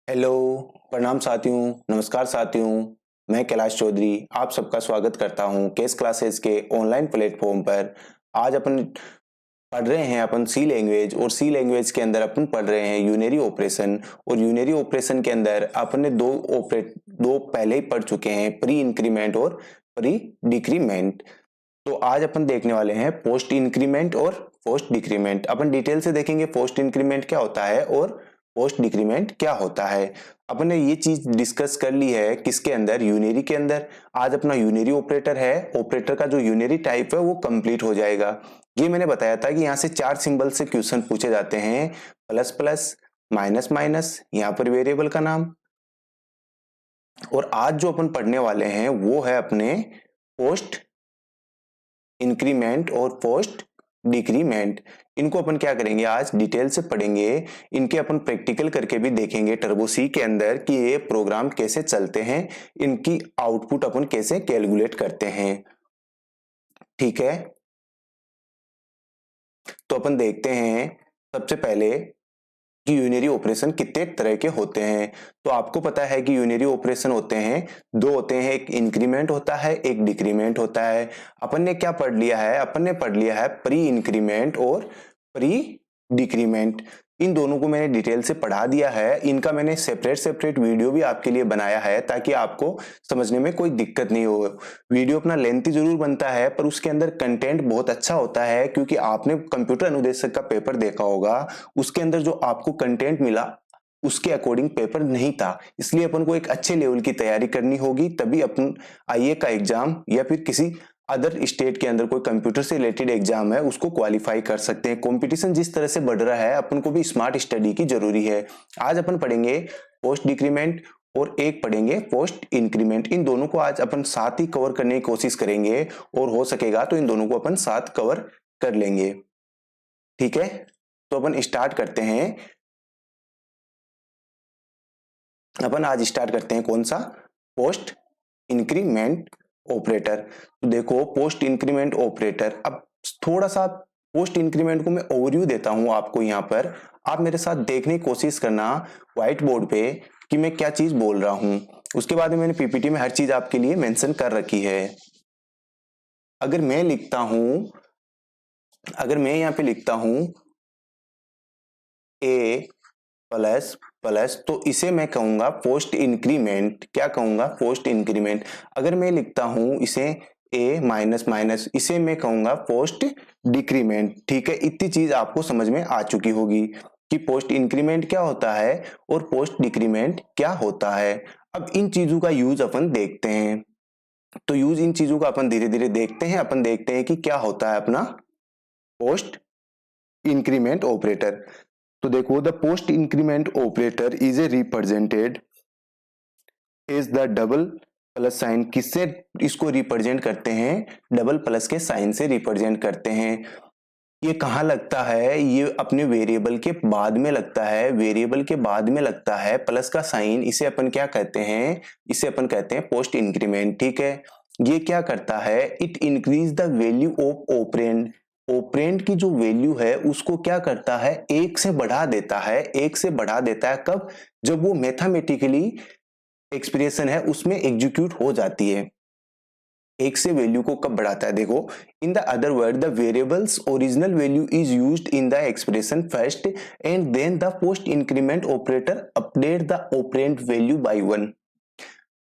Hello, प्रणाम साथियों, नमस्कार साथियों। मैं कैलाश चौधरी आप सबका स्वागत करता हूं केस क्लासेस के ऑनलाइन प्लेटफॉर्म पर। आज अपन पढ़ रहे हैं अपन सी लैंग्वेज और सी लैंग्वेज के अंदर अपन पढ़ रहे हैं यूनरी ऑपरेशन। और यूनरी ऑपरेशन के अंदर अपन ने दो पहले ही पढ़ चुके हैं, प्री इंक्रीमेंट और प्री डिक्रीमेंट। तो आज अपन देखने वाले हैं पोस्ट इंक्रीमेंट और पोस्ट डिक्रीमेंट। अपन डिटेल से देखेंगे पोस्ट इंक्रीमेंट क्या होता है और पोस्ट डिक्रीमेंट क्या होता है। अपन ने ये चीज डिस्कस कर ली है किसके अंदर, यूनरी के अंदर। आज अपना यूनरी ऑपरेटर है, ऑपरेटर का जो यूनरी टाइप है वो कंप्लीट हो जाएगा। ये मैंने बताया था कि यहाँ से 4 सिंबल से क्वेश्चन पूछे जाते हैं, प्लस प्लस, माइनस माइनस, यहाँ पर वेरिएबल का नाम। और आज जो अपन पढ़ने वाले हैं वो है अपने पोस्ट इंक्रीमेंट और पोस्ट डिक्रीमेंट। इनको अपन क्या करेंगे, आज डिटेल से पढ़ेंगे। इनके अपन प्रैक्टिकल करके भी देखेंगे टर्बो सी के अंदर कि ये प्रोग्राम कैसे चलते हैं, इनकी आउटपुट अपन कैसे कैलकुलेट करते हैं। ठीक है, तो अपन देखते हैं सबसे पहले कि यूनरी ऑपरेशन कितने तरह के होते हैं। तो आपको पता है कि यूनरी ऑपरेशन होते हैं, दो होते हैं, एक इंक्रीमेंट होता है, एक डिक्रीमेंट होता है। अपन ने क्या पढ़ लिया है, अपन ने पढ़ लिया है प्री इंक्रीमेंट और प्री डिक्रीमेंट। इन दोनों को मैंने डिटेल से पढ़ा दिया है। इनका मैंने सेपरेट सेपरेट वीडियो भी आपके लिए बनाया है ताकि आपको समझने में कोई दिक्कत नहीं हो। वीडियो अपना लेंथी जरूर बनता है पर उसके अंदर कंटेंट बहुत अच्छा होता है, क्योंकि आपने कंप्यूटर अनुदेशक का पेपर देखा होगा, उसके अंदर जो आपको कंटेंट मिला उसके अकॉर्डिंग पेपर नहीं था। इसलिए अपन को एक अच्छे लेवल की तैयारी करनी होगी, तभी अपन आईए का एग्जाम या फिर किसी अदर स्टेट के अंदर कोई कंप्यूटर से रिलेटेड एग्जाम है उसको क्वालिफाई कर सकते हैं। कंपटीशन जिस तरह से बढ़ रहा है, अपन को भी स्मार्ट स्टडी की जरूरी है। आज अपन पढ़ेंगे पोस्ट डिक्रीमेंट और एक पढ़ेंगे पोस्ट इंक्रीमेंट। इन दोनों को आज अपन साथ ही कवर करने की कोशिश करेंगे और हो सकेगा तो इन दोनों को अपन साथ कवर कर लेंगे। ठीक है, तो अपन स्टार्ट करते हैं। अपन आज स्टार्ट करते हैं कौन सा, पोस्ट इंक्रीमेंट ऑपरेटर। तो देखो पोस्ट इंक्रीमेंट ऑपरेटर, अब थोड़ा सा पोस्ट इंक्रीमेंट को मैं ओवरव्यू देता हूं आपको। यहां पर आप मेरे साथ देखने की कोशिश करना व्हाइट बोर्ड पे कि मैं क्या चीज बोल रहा हूं। उसके बाद में मैंने पीपीटी में हर चीज आपके लिए मेंशन कर रखी है। अगर मैं लिखता हूं, अगर मैं यहां पे लिखता हूं ए प्लस प्लस, तो इसे मैं कहूंगा पोस्ट इंक्रीमेंट। क्या कहूंगा, पोस्ट इंक्रीमेंट। अगर मैं लिखता हूं इसे ए माइनस माइनस, इसे मैं कहूंगा पोस्ट डिक्रीमेंट। ठीक है, इतनी चीज आपको समझ में आ चुकी होगी कि पोस्ट इंक्रीमेंट क्या होता है और पोस्ट डिक्रीमेंट क्या होता है। अब इन चीजों का यूज अपन देखते हैं। तो यूज इन चीजों का अपन धीरे धीरे देखते हैं। अपन देखते हैं कि क्या होता है अपना पोस्ट इंक्रीमेंट ऑपरेटर। तो देखो, the post increment operator is a represented is the double plus sign. किससे इसको रिप्रेजेंट करते हैं, डबल प्लस के साइन से रिप्रेजेंट करते हैं। ये कहाँ लगता है, ये अपने वेरिएबल के बाद में लगता है, वेरिएबल के बाद में लगता है प्लस का साइन। इसे अपन क्या कहते हैं, इसे अपन कहते हैं पोस्ट इंक्रीमेंट। ठीक है, ये क्या करता है, it increase the value of operand. Operand की जो वैल्यू है उसको क्या करता है, एक से बढ़ा देता है। एक से बढ़ा देता है कब, जब वो मैथमेटिकली एक्सप्रेशन है उसमें एग्जीक्यूट हो जाती है। एक से वैल्यू को कब बढ़ाता है, देखो, in the other word the variables original value is used in the expression first and then the post increment operator update the operand value by 1।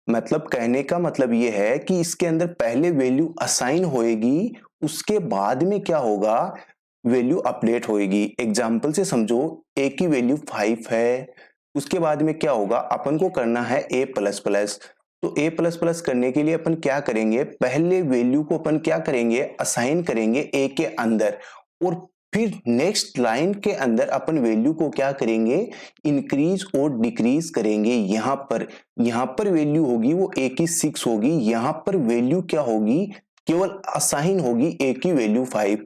मतलब कहने का मतलब ये है कि इसके अंदर पहले वैल्यू असाइन होएगी, उसके बाद में क्या होगा, वैल्यू अपडेट होएगी। एग्जाम्पल से समझो, ए की वैल्यू 5 है, उसके बाद में क्या होगा, अपन को करना है ए प्लस प्लस। तो ए प्लस प्लस करने के लिए अपन क्या करेंगे, पहले वैल्यू को अपन क्या करेंगे, असाइन करेंगे ए के अंदर, और फिर नेक्स्ट लाइन के अंदर अपन वैल्यू को क्या करेंगे, इंक्रीज और डिक्रीज करेंगे। यहां पर वैल्यू होगी वो ए की 6 होगी, यहां पर वैल्यू क्या होगी, केवल असाइन होगी ए की वैल्यू 5।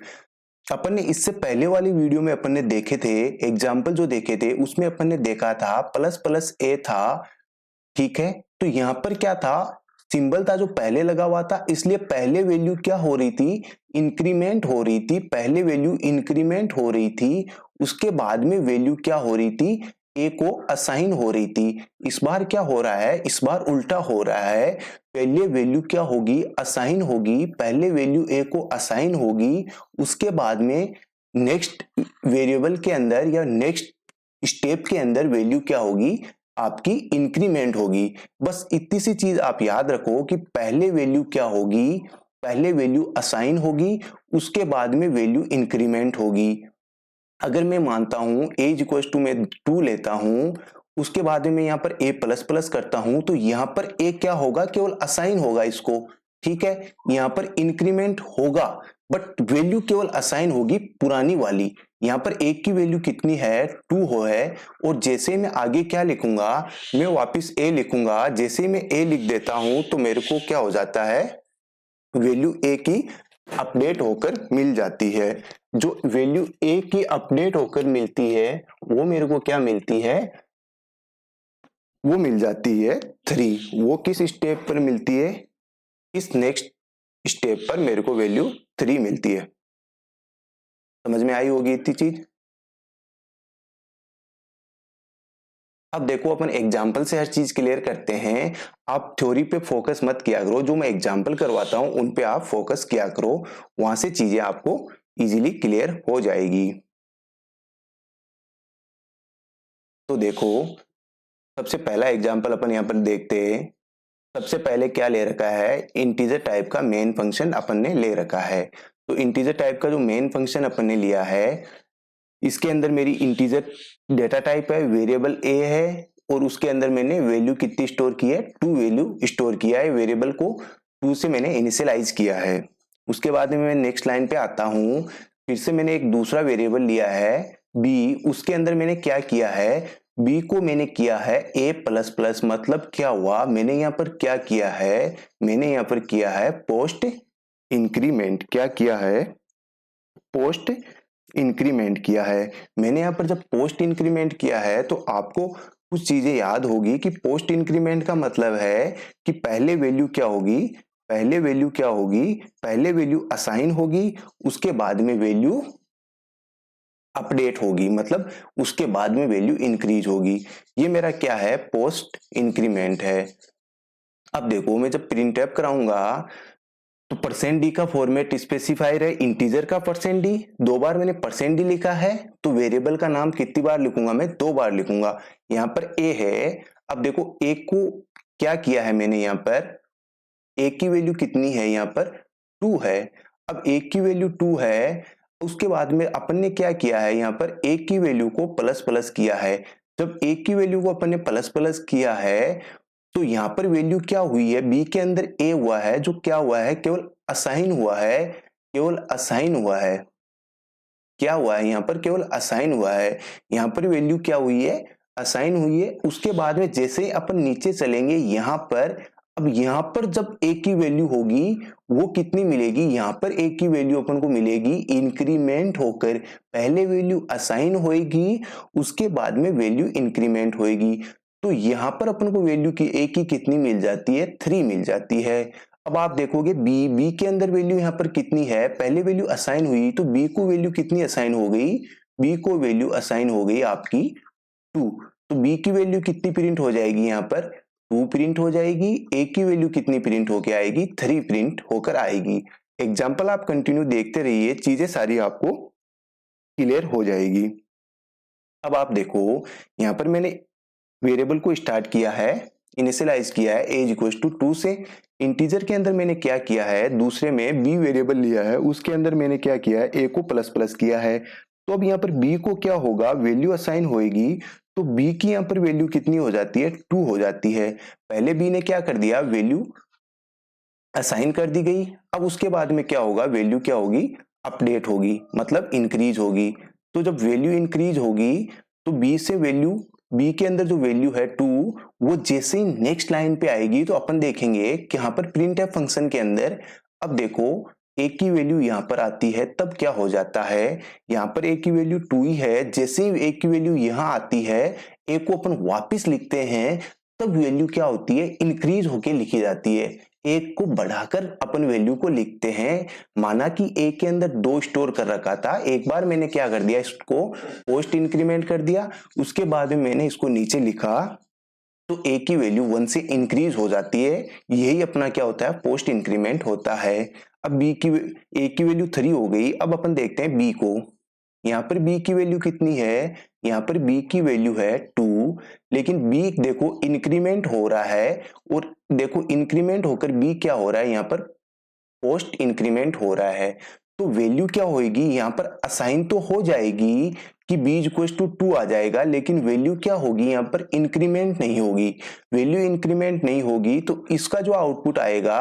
अपन ने इससे पहले वाली वीडियो में अपन ने देखे थे, एग्जाम्पल जो देखे थे उसमें अपन ने देखा था प्लस प्लस ए था। ठीक है, तो यहां पर क्या था, सिंबल था जो पहले लगा हुआ था, इसलिए पहले वैल्यू क्या हो रही थी, इंक्रीमेंट हो रही थी। पहले वैल्यू इंक्रीमेंट हो रही थी, उसके बाद में वैल्यू क्या हो रही थी, ए को असाइन हो रही थी, इस बार क्या हो रहा है, इस बार उल्टा हो रहा है। पहले वैल्यू क्या होगी, असाइन होगी, पहले वैल्यू ए को असाइन होगी, उसके बाद में नेक्स्ट वेरिएबल के अंदर या नेक्स्ट स्टेप के अंदर वैल्यू क्या होगी, आपकी इंक्रीमेंट होगी। बस इतनी सी चीज आप याद रखो कि पहले वैल्यू क्या होगी, पहले वैल्यू असाइन होगी, उसके बाद में वैल्यू इंक्रीमेंट होगी। अगर मैं मानता हूं a इक्वल टू मैं 2 लेता हूं, उसके बाद में मैं यहाँ पर a प्लस प्लस करता हूं, तो यहाँ पर a क्या होगा, केवल असाइन होगा इसको, ठीक है। यहाँ पर इंक्रीमेंट होगा बट वैल्यू केवल असाइन होगी पुरानी वाली। यहाँ पर a की वैल्यू कितनी है, 2 हो है, और जैसे मैं आगे क्या लिखूंगा, मैं वापस a लिखूंगा। जैसे मैं a लिख देता हूं तो मेरे को क्या हो जाता है, वैल्यू a की अपडेट होकर मिल जाती है। जो वैल्यू a की अपडेट होकर मिलती है वो मेरे को क्या मिलती है, वो मिल जाती है 3। वो किस स्टेप पर मिलती है, इस नेक्स्ट स्टेप पर मेरे को वैल्यू 3 मिलती है। समझ में आई होगी इतनी चीज। अब देखो अपन एग्जाम्पल से हर चीज क्लियर करते हैं। आप थ्योरी पे फोकस मत किया करो, जो मैं एग्जाम्पल करवाता हूं उन पे आप फोकस किया करो, वहां से चीजें आपको इजीली क्लियर हो जाएगी। तो देखो सबसे पहला एग्जाम्पल अपन यहाँ पर देखते हैं। सबसे पहले क्या ले रखा है, इंटीजर टाइप का मेन फंक्शन अपन ने ले रखा है। तो इंटीजर टाइप का जो मेन फंक्शन अपन ने लिया है, इसके अंदर मेरी इंटीजर डेटा टाइप है, वेरिएबल ए है, और उसके अंदर मैंने वैल्यू कितनी स्टोर की है, 2 वैल्यू स्टोर किया है। वेरिएबल को 2 से मैंने इनिशियलाइज किया है। उसके बाद में मैं नेक्स्ट लाइन पे आता हूं, फिर से मैंने एक दूसरा वेरिएबल लिया है बी, उसके अंदर मैंने क्या किया है, बी को मैंने किया है ए प्लस प्लस। मतलब क्या हुआ, मैंने यहाँ पर क्या किया है, मैंने यहाँ पर किया है पोस्ट इंक्रीमेंट। क्या किया है, पोस्ट इंक्रीमेंट किया है। मैंने यहाँ पर जब पोस्ट इंक्रीमेंट किया है तो आपको कुछ चीजें याद होगी कि पोस्ट इंक्रीमेंट का मतलब है कि पहले वैल्यू क्या होगी, पहले वैल्यू क्या होगी, पहले वैल्यू असाइन होगी, उसके बाद में वैल्यू अपडेट होगी, मतलब उसके बाद में वैल्यू इंक्रीज होगी। ये मेरा क्या है, पोस्ट इंक्रीमेंट है। अब देखो मैं जब प्रिंट एफ कराऊंगा तो परसेंट डी का फॉर्मेट स्पेसिफायर है, इंटीजर का परसेंट डी। 2 बार मैंने परसेंट डी लिखा है, तो वेरिएबल का नाम कितनी बार लिखूंगा, मैं 2 बार लिखूंगा। यहाँ पर ए है, अब देखो ए को क्या किया है मैंने, यहाँ पर ए की वैल्यू कितनी है, यहाँ पर 2 है। अब ए की वैल्यू 2 है, उसके बाद में अपन ने क्या किया है, यहाँ पर ए की वैल्यू को प्लस प्लस किया है। जब ए की वैल्यू को अपन ने प्लस प्लस किया है तो यहाँ पर वैल्यू क्या हुई है, बी के अंदर ए हुआ है, जो क्या हुआ है, केवल असाइन हुआ है, केवल असाइन हुआ है। क्या हुआ है यहाँ पर, केवल असाइन हुआ है। यहाँ पर वैल्यू क्या हुई है, असाइन हुई है। उसके बाद में जैसे अपन नीचे चलेंगे यहाँ पर, अब यहाँ पर जब ए की वैल्यू होगी वो कितनी मिलेगी, यहाँ पर ए की वैल्यू अपन को मिलेगी इंक्रीमेंट होकर। पहले वैल्यू असाइन होएगी, उसके बाद में वैल्यू इंक्रीमेंट होएगी। तो यहाँ पर अपन को वैल्यू की ए की कितनी मिल जाती है, 3 मिल जाती है। अब आप देखोगे बी के अंदर वैल्यू यहाँ पर कितनी है, पहले वैल्यू असाइन हुई तो बी को वैल्यू कितनी असाइन हो गई, बी को वैल्यू असाइन हो गई आपकी 2। तो बी की वैल्यू कितनी प्रिंट हो जाएगी, यहाँ पर 2 प्रिंट हो जाएगी। ए की वैल्यू कितनी प्रिंट होकर आएगी, 3 प्रिंट होकर आएगी। एग्जाम्पल आप कंटिन्यू देखते रहिए, चीजें सारी आपको क्लियर हो जाएगी। अब आप देखो यहाँ पर मैंने वेरिएबल को स्टार्ट किया है, इनिशियलाइज किया है एज इक्वल टू 2 से। इंटीजर के अंदर मैंने क्या किया है, दूसरे में बी वेरिएबल लिया है, उसके अंदर मैंने क्या किया है, ए को प्लस प्लस किया है। तो अब यहाँ पर बी को क्या होगा, वैल्यू असाइन होएगी, तो बी की यहाँ पर वैल्यू कितनी हो जाती है, 2 हो जाती है। पहले बी ने क्या कर दिया, वैल्यू असाइन कर दी गई। अब उसके बाद में क्या होगा, वैल्यू क्या होगी, अपडेट होगी, मतलब इंक्रीज होगी। तो जब वैल्यू इंक्रीज होगी तो बी से वैल्यू, बी के अंदर जो वैल्यू है 2, वो जैसे ही नेक्स्ट लाइन पे आएगी तो अपन देखेंगे कि यहाँ पर प्रिंट एफ फंक्शन के अंदर, अब देखो ए की वैल्यू यहाँ पर आती है, तब क्या हो जाता है, यहाँ पर ए की वैल्यू 2 ही है, जैसे ही ए की वैल्यू यहाँ आती है, ए को अपन वापिस लिखते हैं, तब वैल्यू क्या होती है, इंक्रीज होके लिखी जाती है। एक को बढ़ाकर अपन वैल्यू को लिखते हैं। माना कि ए के अंदर 2 स्टोर कर रखा था, एक बार मैंने क्या कर दिया, इसको पोस्ट इंक्रीमेंट कर दिया, उसके बाद में मैंने इसको नीचे लिखा तो ए की वैल्यू 1 से इंक्रीज हो जाती है। यही अपना क्या होता है, पोस्ट इंक्रीमेंट होता है। अब बी की ए की वैल्यू 3 हो गई। अब अपन देखते हैं बी को। यहाँ पर बी की वैल्यू कितनी है, यहाँ पर बी की वैल्यू है 2, लेकिन बी देखो इंक्रीमेंट हो रहा है, और देखो इंक्रीमेंट होकर बी क्या हो रहा है, यहाँ पर पोस्ट इंक्रीमेंट हो रहा है। तो वैल्यू क्या होगी, यहाँ पर असाइन तो हो जाएगी कि b इक्वल्स टू 2 आ जाएगा, लेकिन वैल्यू क्या होगी, यहाँ पर इंक्रीमेंट नहीं होगी। वैल्यू इंक्रीमेंट नहीं होगी तो इसका जो आउटपुट आएगा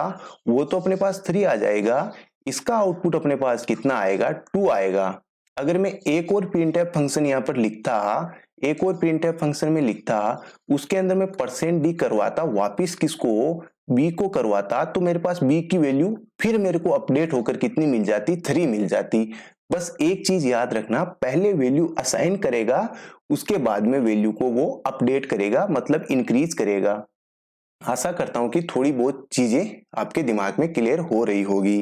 वो तो अपने पास 3 आ जाएगा, इसका आउटपुट अपने पास कितना आएगा, 2 आएगा। अगर मैं एक और प्रिंटफ फंक्शन यहाँ पर लिखता, एक और प्रिंटफ फंक्शन में लिखता, उसके अंदर मैं %d करवाता, वापिस किसको, b को करवाता, तो मेरे पास b की वैल्यू फिर मेरे को अपडेट होकर कितनी मिल जाती, 3 मिल जाती। बस एक चीज याद रखना, पहले वैल्यू असाइन करेगा, उसके बाद में वैल्यू को वो अपडेट करेगा, मतलब इंक्रीज करेगा। आशा करता हूं कि थोड़ी बहुत चीजें आपके दिमाग में क्लियर हो रही होगी।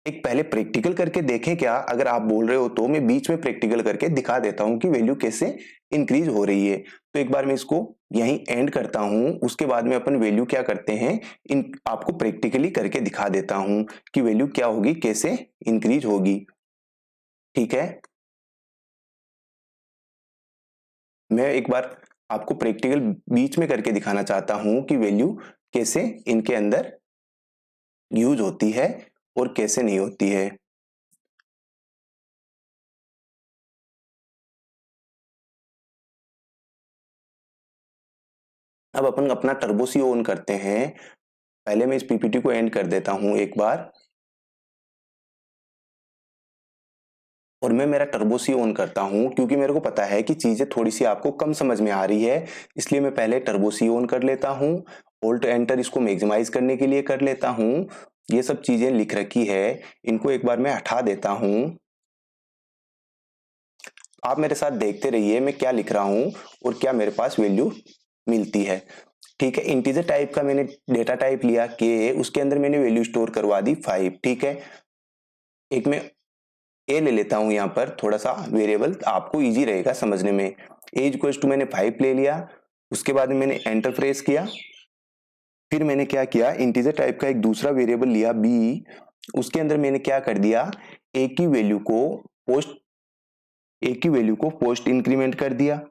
एक पहले प्रैक्टिकल करके देखें क्या, अगर आप बोल रहे हो तो मैं बीच में प्रैक्टिकल करके दिखा देता हूं कि वैल्यू कैसे इंक्रीज हो रही है। तो एक बार मैं इसको यहीं एंड करता हूं, उसके बाद में अपन वैल्यू क्या करते हैं, इन आपको प्रैक्टिकली करके दिखा देता हूं कि वैल्यू क्या होगी, कैसे इंक्रीज होगी। ठीक है, मैं एक बार आपको प्रैक्टिकल बीच में करके दिखाना चाहता हूं कि वैल्यू कैसे इनके अंदर यूज होती है और कैसे नहीं होती है। अब अपन अपना टर्बो सी ऑन करते हैं। पहले मैं इस पीपीटी को एंड कर देता हूं एक बार, और मैं मेरा टर्बो सी ऑन करता हूं, क्योंकि मेरे को पता है कि चीजें थोड़ी सी आपको कम समझ में आ रही है, इसलिए मैं पहले टर्बो सी ऑन कर लेता हूं। ऑल्ट एंटर इसको मैक्सिमाइज करने के लिए कर लेता हूं। ये सब चीजें लिख रखी है, इनको एक बार मैं हटा देता हूं। आप मेरे साथ देखते रहिए मैं क्या लिख रहा हूं और क्या मेरे पास वैल्यू मिलती है। ठीक है, इंटीजर टाइप का मैंने डेटा टाइप लिया के, उसके अंदर मैंने वैल्यू स्टोर करवा दी 5। ठीक है, एक मैं ए ले लेता हूं, यहाँ पर थोड़ा सा वेरिएबल आपको इजी रहेगा समझने में। एज इक्वल्स टू मैंने 5 ले लिया, उसके बाद में मैंने एंटर प्रेस किया। फिर मैंने क्या किया, इंटीजर टाइप का एक दूसरा वेरिएबल लिया बी, उसके अंदर मैंने क्या कर दिया, ए की वैल्यू को पोस्ट इंक्रीमेंट कर दिया।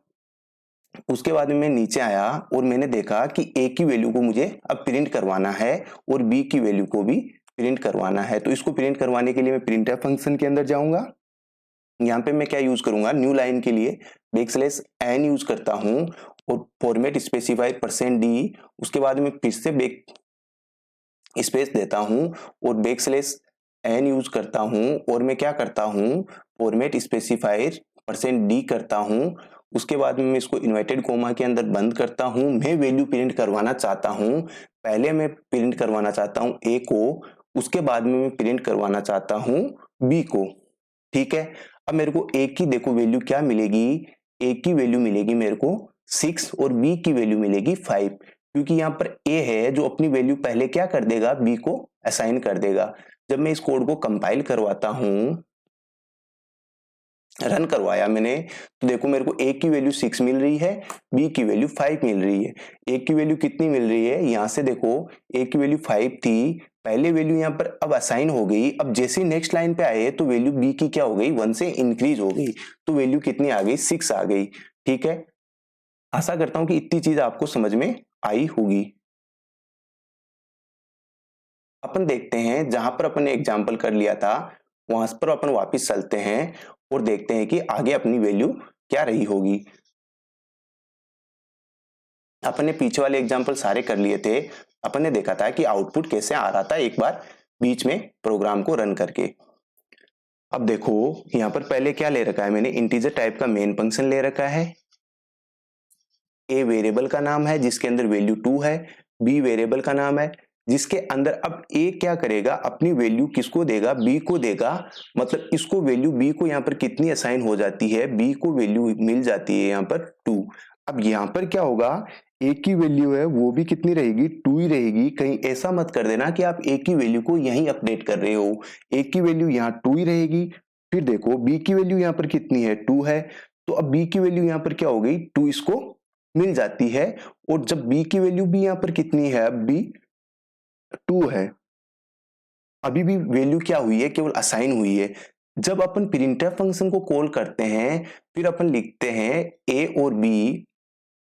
उसके बाद में मैं नीचे आया और मैंने देखा कि ए की वैल्यू को मुझे अब प्रिंट करवाना है और बी की वैल्यू को भी प्रिंट करवाना है। तो इसको प्रिंट करवाने के लिए मैं प्रिंटफ फंक्शन के अंदर जाऊंगा। यहाँ पे मैं क्या यूज करूंगा, न्यू लाइन के लिए \n यूज करता हूं और फॉर्मेट स्पेसिफाई %d, उसके बाद में फिर से बैक स्पेस देता हूं और \n यूज करता हूं, और मैं क्या करता हूं, फॉर्मेट स्पेसिफायर %d करता हूं। उसके बाद में मैं इसको इन्वर्टेड कोमा के अंदर बंद करता हूं। मैं वैल्यू प्रिंट करवाना चाहता हूं, पहले मैं प्रिंट करवाना चाहता हूं ए को, उसके बाद में मैं प्रिंट करवाना चाहता हूं बी को। ठीक है, अब मेरे को ए की देखो वैल्यू क्या मिलेगी, ए की वैल्यू मिलेगी मेरे को 6 और बी की वैल्यू मिलेगी 5, क्योंकि यहाँ पर ए है जो अपनी वैल्यू पहले क्या कर देगा, बी को असाइन कर देगा। जब मैं इस कोड को कंपाइल करवाता हूं, रन करवाया मैंने, तो देखो मेरे को ए की वैल्यू 6 मिल रही है, बी की वैल्यू 5 मिल रही है। ए की वैल्यू कितनी मिल रही है, यहां से देखो ए की वैल्यू 5 थी, पहले वैल्यू यहाँ पर अब असाइन हो गई। अब जैसे नेक्स्ट लाइन पे आए तो वैल्यू बी की क्या हो गई, 1 से इंक्रीज हो गई, तो वैल्यू कितनी आ गई, 6 आ गई। ठीक है, आशा करता हूं कि इतनी चीज आपको समझ में आई होगी। अपन देखते हैं जहां पर अपन ने एग्जाम्पल कर लिया था, वहां पर अपन वापिस चलते हैं और देखते हैं कि आगे अपनी वैल्यू क्या रही होगी। अपन ने पीछे वाले एग्जाम्पल सारे कर लिए थे, अपन ने देखा था कि आउटपुट कैसे आ रहा था एक बार बीच में प्रोग्राम को रन करके। अब देखो यहां पर पहले क्या ले रखा है मैंने, इंटीजर टाइप का मेन फंक्शन ले रखा है। ए वेरिएबल का नाम है जिसके अंदर वैल्यू 2 है, बी वेरिएबल का नाम है जिसके अंदर अब ए क्या करेगा, अपनी वैल्यू किसको देगा, बी को देगा। मतलब इसको वैल्यू बी को यहाँ पर कितनी असाइन हो जाती है, बी को वैल्यू मिल जाती है यहाँ पर 2। अब यहाँ पर क्या होगा, ए की वैल्यू है वो भी कितनी रहेगी, 2 ही रहेगी। कहीं ऐसा मत कर देना कि आप ए की वैल्यू को यहीं अपडेट कर रहे हो। ए की वैल्यू यहाँ 2 ही रहेगी। फिर देखो बी की वैल्यू यहाँ पर कितनी है, 2 है। तो अब बी की वैल्यू यहाँ पर क्या हो गई, 2 इसको मिल जाती है। और जब बी की वैल्यू भी यहाँ पर कितनी है, अब भी 2 है। अभी भी वैल्यू क्या हुई है, केवल असाइन हुई है। जब अपन प्रिंटफ फंक्शन को कॉल करते हैं फिर अपन लिखते हैं ए और बी।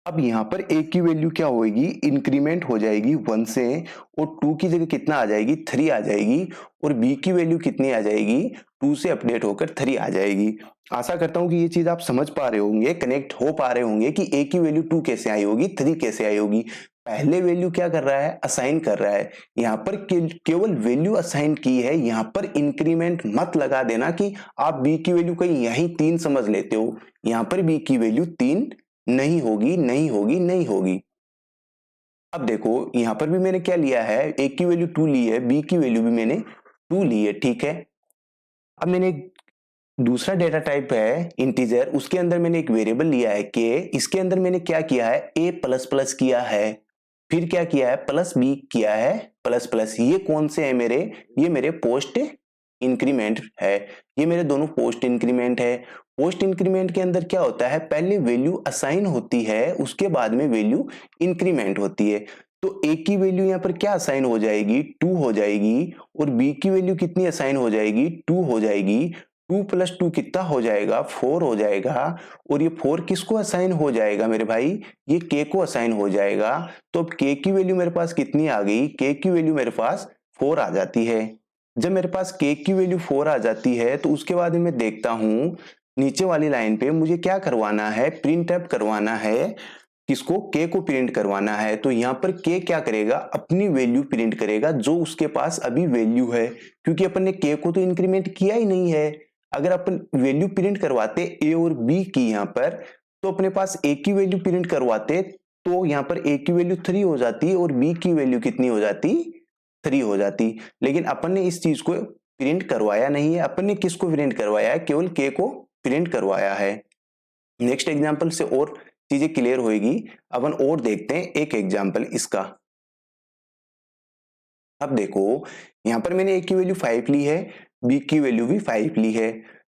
अब यहाँ पर ए की वैल्यू क्या होगी, इंक्रीमेंट हो जाएगी 1 से, और 2 की जगह कितना आ जाएगी, 3 आ जाएगी। और बी की वैल्यू कितनी आ जाएगी, 2 से अपडेट होकर 3 आ जाएगी। आशा करता हूं कि ये चीज आप समझ पा रहे होंगे, कनेक्ट हो पा रहे होंगे कि ए की वैल्यू 2 कैसे आई होगी, 3 कैसे आई होगी। पहले वैल्यू क्या कर रहा है, असाइन कर रहा है। यहाँ पर केवल वैल्यू असाइन की है, यहाँ पर इंक्रीमेंट मत लगा देना कि आप बी की वैल्यू कहीं यहीं 3 समझ लेते हो। यहाँ पर बी की वैल्यू 3 नहीं होगी, नहीं होगी, नहीं होगी। अब देखो यहां पर भी मैंने क्या लिया है, ए की वैल्यू 2 ली है, बी की वैल्यू भी मैंने 2 ली है, ठीक है। अब मैंने एक दूसरा डेटा टाइप है इंटीजर, उसके अंदर मैंने एक वेरिएबल लिया है के। इसके अंदर मैंने क्या किया है, ए प्लस प्लस किया है, फिर क्या किया है, प्लस बी किया है, प्लस प्लस। ये कौन से है मेरे, ये मेरे पोस्ट इंक्रीमेंट है। ये मेरे दोनों पोस्ट इंक्रीमेंट है। पोस्ट इंक्रीमेंट के अंदर क्या होता है, पहले वैल्यू असाइन होती है, उसके बाद में वैल्यू इंक्रीमेंट होती है। तो ए की वैल्यू यहाँ पर क्या असाइन हो जाएगी, 2 हो जाएगी। और बी की वैल्यू कितनी असाइन हो जाएगी, 2 हो जाएगी। 2 प्लस 2 कितना हो जाएगा, 4 हो जाएगा। और ये 4 किसको असाइन हो जाएगा मेरे भाई, ये के को असाइन हो जाएगा। तो अब के की वैल्यू मेरे पास कितनी आ गई, के की वैल्यू मेरे पास 4 आ जाती है। जब मेरे पास के की वैल्यू 4 आ जाती है तो उसके बाद में मैं देखता हूं नीचे वाली लाइन पे मुझे क्या करवाना है, प्रिंट एप करवाना है। किसको, के को प्रिंट करवाना है। तो यहाँ पर के क्या करेगा, अपनी वैल्यू प्रिंट करेगा जो उसके पास अभी वैल्यू है, क्योंकि अपन ने के को तो इंक्रीमेंट किया ही नहीं है। अगर अपन वैल्यू प्रिंट करवाते ए और बी की यहाँ पर, तो अपने पास ए की वैल्यू प्रिंट करवाते तो यहाँ पर ए की वैल्यू 3 हो जाती और बी की वैल्यू कितनी हो जाती, 3 हो जाती। लेकिन अपन ने इस चीज को प्रिंट करवाया नहीं है। अपन ने किसको प्रिंट करवाया है, केवल के को प्रिंट करवाया है। नेक्स्ट एग्जांपल से और चीजें क्लियर होगी। अपन और देखते हैं एक एग्जांपल इसका। अब देखो यहां पर मैंने ए की वैल्यू 5 ली है, बी की वैल्यू भी 5 ली है।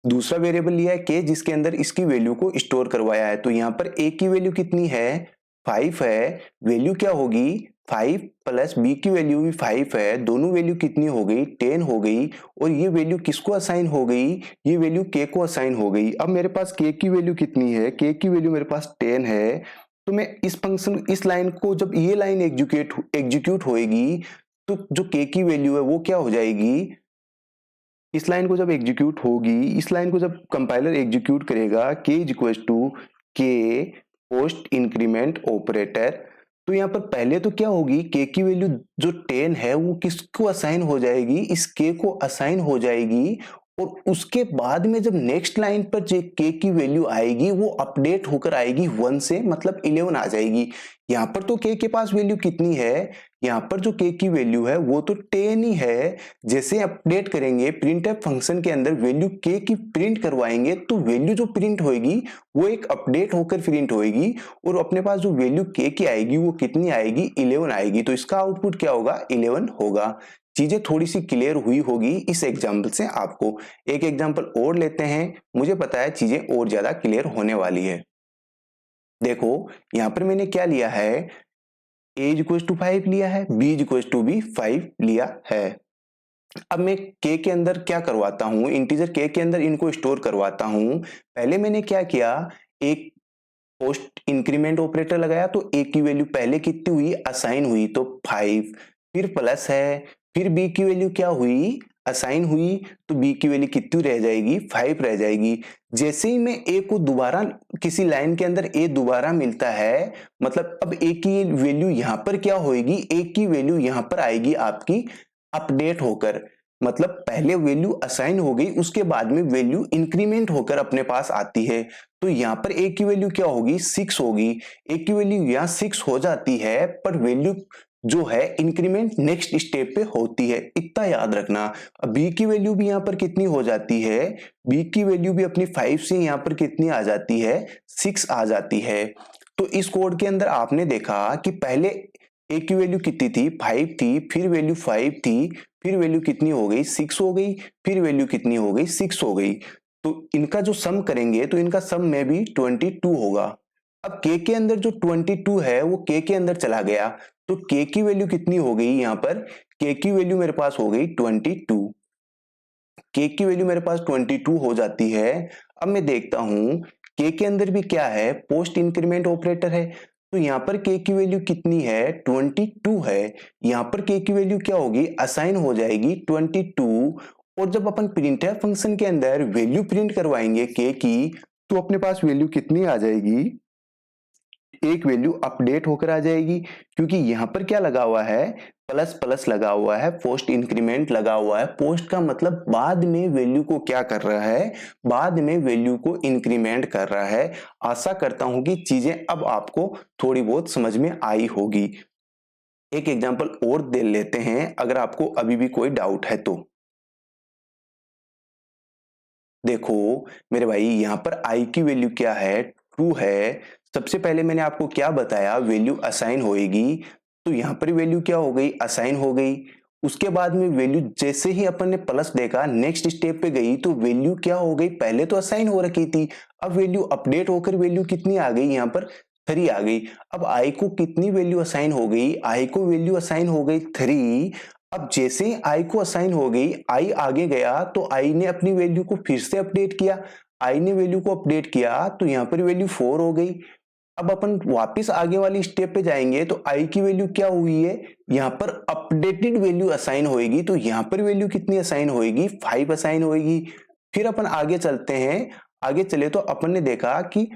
दूसरा वेरिएबल लिया है के, जिसके अंदर इसकी वैल्यू को स्टोर करवाया है। तो यहाँ पर ए की वैल्यू कितनी है, 5 है। वैल्यू क्या होगी, 5 प्लस बी की वैल्यू भी 5 है। दोनों वैल्यू कितनी हो गई, 10 हो गई। और ये वैल्यू किसको असाइन हो गई, ये वैल्यू के को असाइन हो गई। अब मेरे पास के की वैल्यू कितनी है, के की वैल्यू मेरे पास 10 है। तो मैं इस फंक्शन, इस लाइन को जब ये लाइन एग्जीक्यूट होएगी तो जो के की वैल्यू है वो क्या हो जाएगी, इस लाइन को जब एग्जीक्यूट होगी, इस लाइन को जब कंपाइलर एग्जीक्यूट करेगा, के इज इक्वल टू के पोस्ट इंक्रीमेंट ऑपरेटर। तो यहाँ पर पहले तो क्या होगी, के की वैल्यू जो 10 है वो किसको असाइन हो जाएगी, इस के को असाइन हो जाएगी। और उसके बाद में जब नेक्स्ट लाइन पर जो के की वैल्यू आएगी वो अपडेट होकर आएगी 1 से, मतलब 11 आ जाएगी। यहाँ पर तो के पास वैल्यू कितनी है, यहाँ पर जो के की वैल्यू है वो तो 10 ही है। जैसे अपडेट करेंगे प्रिंटफ फंक्शन के अंदर वैल्यू के की प्रिंट करवाएंगे तो वैल्यू जो प्रिंट होगी वो एक अपडेट होकर प्रिंट होगी। और अपने पास जो वैल्यू के की आएगी वो कितनी आएगी, 11 आएगी। तो इसका आउटपुट क्या होगा, 11 होगा। चीजें थोड़ी सी क्लियर हुई होगी इस एग्जाम्पल से आपको। एक एग्जाम्पल और लेते हैं, मुझे पता है चीजें और ज्यादा क्लियर होने वाली है। देखो यहां पर मैंने क्या लिया है, ए इज इक्वल टू 5 लिया है, बी इज इक्वल टू भी 5 लिया है। अब मैं के के अंदर क्या करवाता हूं, इंटीजर के अंदर इनको स्टोर करवाता हूं। पहले मैंने क्या किया, एक पोस्ट इंक्रीमेंट ऑपरेटर लगाया। तो ए की वैल्यू पहले कितनी हुई, असाइन हुई, तो 5। फिर प्लस है, फिर बी की वैल्यू क्या हुई, असाइन हुई। तो बी की वैल्यू कितनी रह जाएगी, 5 रह जाएगी। जैसे ही मैं ए को दोबारा किसी लाइन के अंदर ए दोबारा मिलता है, मतलब अब ए की वैल्यू यहां पर क्या होगी, ए की वैल्यू यहां पर आएगी आपकी अपडेट होकर। मतलब पहले वैल्यू असाइन हो गई, उसके बाद में वैल्यू इंक्रीमेंट होकर अपने पास आती है। तो यहाँ पर ए की वैल्यू क्या होगी, 6 होगी। ए की वैल्यू यहाँ 6 हो जाती है, पर वैल्यू जो है इंक्रीमेंट नेक्स्ट स्टेप पे होती है, इतना याद रखना। अब बी की वैल्यू भी यहाँ पर कितनी हो जाती है, बी की वैल्यू भी अपनी 5 से यहाँ पर कितनी आ जाती है, 6 आ जाती है। तो इस कोड के अंदर आपने देखा कि पहले ए की वैल्यू कितनी थी, 5 थी, फिर वैल्यू 5 थी, फिर वैल्यू कितनी हो गई, 6 हो गई, फिर वैल्यू कितनी हो गई, 6 हो गई। तो इनका जो सम करेंगे तो इनका सम में भी 22 होगा। अब k के अंदर जो 22 है वो k के अंदर चला गया, तो k की वैल्यू कितनी हो गई, यहां पर k की वैल्यू मेरे पास हो गई 22। k की वैल्यू मेरे पास 22 हो जाती है। अब मैं देखता हूं k के अंदर भी क्या है, पोस्ट इंक्रीमेंट ऑपरेटर है, तो यहां पर k की वैल्यू कितनी है, 22 है। यहां पर k की वैल्यू क्या होगी, असाइन हो जाएगी 22। और जब अपन प्रिंटफ फंक्शन के अंदर वैल्यू प्रिंट करवाएंगे k की, तो अपने पास वैल्यू कितनी आ जाएगी, एक वैल्यू अपडेट होकर आ जाएगी, क्योंकि यहां पर क्या लगा हुआ है, प्लस प्लस लगा हुआ है, पोस्ट इंक्रीमेंट लगा हुआ है। पोस्ट का मतलब बाद में वैल्यू को क्या कर रहा है, बाद में वैल्यू को इंक्रीमेंट कर रहा है। आशा करता हूं कि चीजें अब आपको थोड़ी बहुत समझ में आई होगी। एक एग्जांपल और दे लेते हैं अगर आपको अभी भी कोई डाउट है तो। देखो मेरे भाई, यहां पर आई की वैल्यू क्या है, ट्रू है। सबसे पहले मैंने आपको क्या बताया, वैल्यू असाइन होएगी, तो यहां पर वैल्यू क्या हो गई, असाइन हो गई। उसके बाद में वैल्यू जैसे ही अपन ने प्लस देखा, नेक्स्ट स्टेप पे गई तो वैल्यू क्या हो गई, पहले तो असाइन हो रखी थी, अब वैल्यू अपडेट होकर वैल्यू कितनी आ गई, यहाँ पर 3 आ गई। अब आई को कितनी वैल्यू असाइन हो गई, आई को वैल्यू असाइन हो गई 3। अब जैसे ही आई को असाइन हो गई, आई आगे गया तो आई ने अपनी वैल्यू को फिर से अपडेट किया। आई ने वैल्यू को अपडेट किया तो यहां पर वैल्यू 4 हो गई। अब अपन वापस आगे वाली स्टेप पे जाएंगे तो आई की वैल्यू क्या हुई है, यहां पर अपडेटेड वैल्यू असाइन होएगी, तो यहां पर वैल्यू कितनी असाइन होएगी, 5 असाइन होएगी। फिर अपन आगे चलते हैं, आगे चले तो अपन ने देखा कि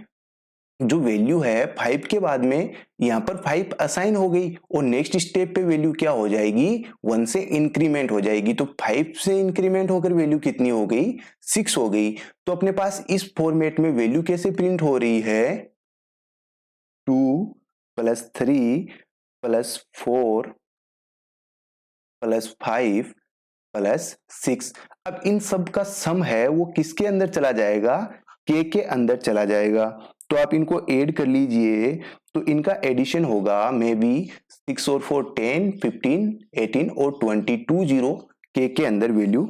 जो वैल्यू है 5 के बाद में यहां पर 5 असाइन हो गई, और नेक्स्ट स्टेप पे वैल्यू क्या हो जाएगी, 1 से इंक्रीमेंट हो जाएगी, तो 5 से इंक्रीमेंट होकर वैल्यू कितनी हो गई, 6 हो गई। तो अपने पास इस फॉर्मेट में वैल्यू कैसे प्रिंट हो रही है, 2 प्लस 3 प्लस 4 प्लस 5 प्लस 6। अब इन सब का सम है वो किसके अंदर चला जाएगा, के अंदर चला जाएगा। तो आप इनको ऐड कर लीजिए, तो इनका एडिशन होगा मे बी 6 और 4 10 15 18 और 22 जीरो के अंदर वैल्यू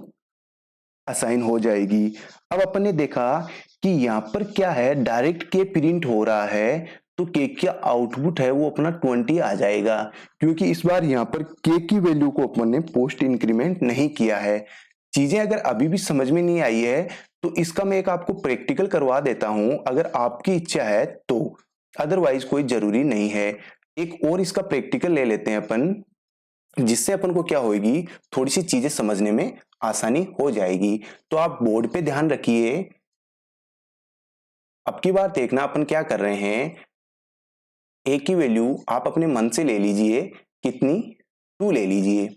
असाइन हो जाएगी। अब अपन ने देखा कि यहाँ पर क्या है, डायरेक्ट के प्रिंट हो रहा है, तो के का आउटपुट है वो अपना 20 आ जाएगा, क्योंकि इस बार यहाँ पर के की वैल्यू को अपन ने पोस्ट इंक्रीमेंट नहीं किया है। चीजें अगर अभी भी समझ में नहीं आई है तो इसका मैं एक आपको प्रैक्टिकल करवा देता हूं, अगर आपकी इच्छा है तो, अदरवाइज कोई जरूरी नहीं है। एक और इसका प्रैक्टिकल ले लेते हैं अपन, जिससे अपन को क्या होगी, थोड़ी सी चीजें समझने में आसानी हो जाएगी। तो आप बोर्ड पे ध्यान रखिए। अब की बार देखना अपन क्या कर रहे हैं, ए की वैल्यू आप अपने मन से ले लीजिए, कितनी, 2 ले लीजिए।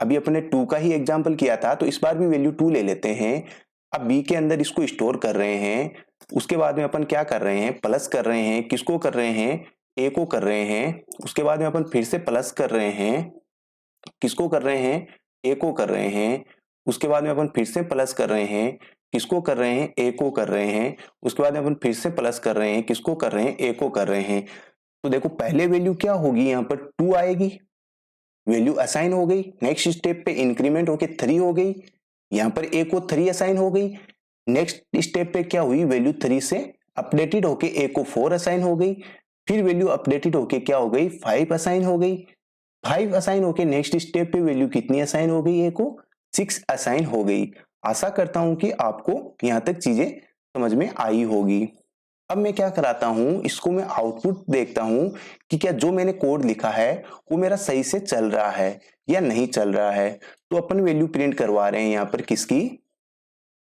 अभी अपने 2 का ही एग्जाम्पल किया था, तो इस बार भी वैल्यू 2 ले लेते हैं। अब बी के अंदर इसको स्टोर कर रहे हैं, उसके बाद में अपन क्या कर रहे हैं, प्लस कर रहे हैं, किसको कर रहे हैं, ए को कर रहे हैं। उसके बाद में अपन फिर से प्लस कर रहे हैं, किसको कर रहे हैं, ए को कर रहे हैं। उसके बाद में अपन फिर से प्लस कर रहे हैं, किसको कर रहे हैं, ए को कर रहे हैं। उसके बाद में अपन फिर से प्लस कर रहे हैं, किसको कर रहे हैं, ए को कर रहे हैं। तो देखो पहले वैल्यू क्या होगी, यहाँ पर 2 आएगी, वैल्यू असाइन हो गई। नेक्स्ट स्टेप पे इंक्रीमेंट होके 3 हो गई, यहाँ पर ए को 3 असाइन हो गई। नेक्स्ट स्टेप पे क्या हुई, वैल्यू 3 से अपडेटेड होके ए को 4 असाइन हो गई। फिर वैल्यू अपडेटेड होके क्या हो गई, 5 असाइन हो गई। 5 असाइन होके नेक्स्ट स्टेप पे वैल्यू कितनी असाइन हो गई, ए को 6 असाइन हो गई। आशा करता हूं कि आपको यहां तक चीजें समझ में आई होगी। अब मैं क्या कराता हूं, इसको मैं आउटपुट देखता हूं कि क्या जो मैंने कोड लिखा है वो मेरा सही से चल रहा है या नहीं चल रहा है। तो अपन वैल्यू प्रिंट करवा रहे हैं यहाँ पर किसकी,